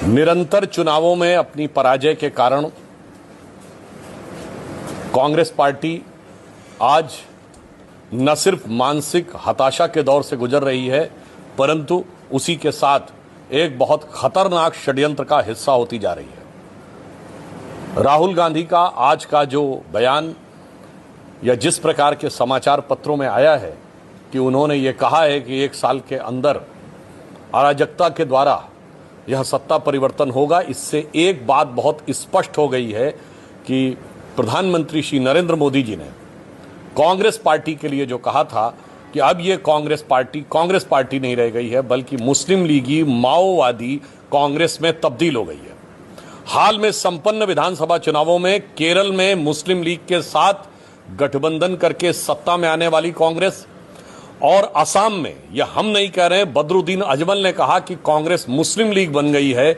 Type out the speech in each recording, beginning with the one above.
निरंतर चुनावों में अपनी पराजय के कारण कांग्रेस पार्टी आज न सिर्फ मानसिक हताशा के दौर से गुजर रही है, परंतु उसी के साथ एक बहुत खतरनाक षड्यंत्र का हिस्सा होती जा रही है। राहुल गांधी का आज का जो बयान या जिस प्रकार के समाचार पत्रों में आया है कि उन्होंने ये कहा है कि 1 साल के अंदर अराजकता के द्वारा यह सत्ता परिवर्तन होगा, इससे एक बात बहुत स्पष्ट हो गई है कि प्रधानमंत्री श्री नरेंद्र मोदी जी ने कांग्रेस पार्टी के लिए जो कहा था कि अब ये कांग्रेस पार्टी नहीं रह गई है, बल्कि मुस्लिम लीगी माओवादी कांग्रेस में तब्दील हो गई है। हाल में संपन्न विधानसभा चुनावों में केरल में मुस्लिम लीग के साथ गठबंधन करके सत्ता में आने वाली कांग्रेस और असम में, यह हम नहीं कह रहे हैं, बदरुद्दीन अजमल ने कहा कि कांग्रेस मुस्लिम लीग बन गई है।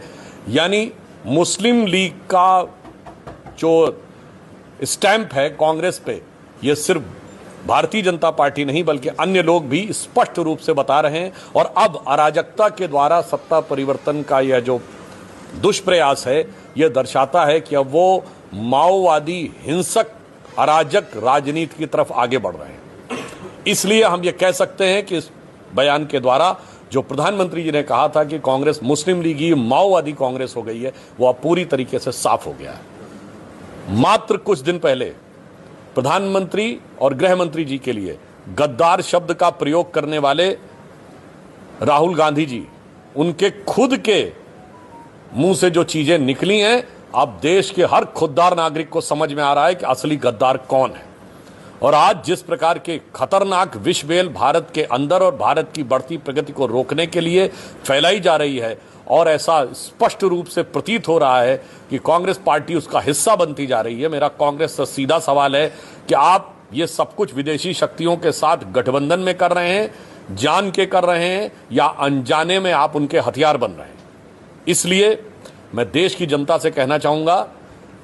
यानी मुस्लिम लीग का जो स्टैंप है कांग्रेस पे, यह सिर्फ भारतीय जनता पार्टी नहीं बल्कि अन्य लोग भी स्पष्ट रूप से बता रहे हैं। और अब अराजकता के द्वारा सत्ता परिवर्तन का यह जो दुष्प्रयास है, यह दर्शाता है कि अब वो माओवादी हिंसक अराजक राजनीति की तरफ आगे बढ़ रहे हैं। इसलिए हम ये कह सकते हैं कि इस बयान के द्वारा जो प्रधानमंत्री जी ने कहा था कि कांग्रेस मुस्लिम लीगी माओवादी कांग्रेस हो गई है, वह पूरी तरीके से साफ हो गया है। मात्र कुछ दिन पहले प्रधानमंत्री और गृह मंत्री जी के लिए गद्दार शब्द का प्रयोग करने वाले राहुल गांधी जी, उनके खुद के मुंह से जो चीजें निकली हैं, अब देश के हर खुददार नागरिक को समझ में आ रहा है कि असली गद्दार कौन है। और आज जिस प्रकार के खतरनाक विषबेल भारत के अंदर और भारत की बढ़ती प्रगति को रोकने के लिए फैलाई जा रही है, और ऐसा स्पष्ट रूप से प्रतीत हो रहा है कि कांग्रेस पार्टी उसका हिस्सा बनती जा रही है। मेरा कांग्रेस से सीधा सवाल है कि आप ये सब कुछ विदेशी शक्तियों के साथ गठबंधन में कर रहे हैं, जान के कर रहे हैं, या अनजाने में आप उनके हथियार बन रहे हैं। इसलिए मैं देश की जनता से कहना चाहूँगा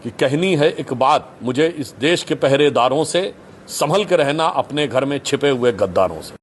कि कहनी है एक बात मुझे इस देश के पहरेदारों से, संभल के रहना अपने घर में छिपे हुए गद्दारों से।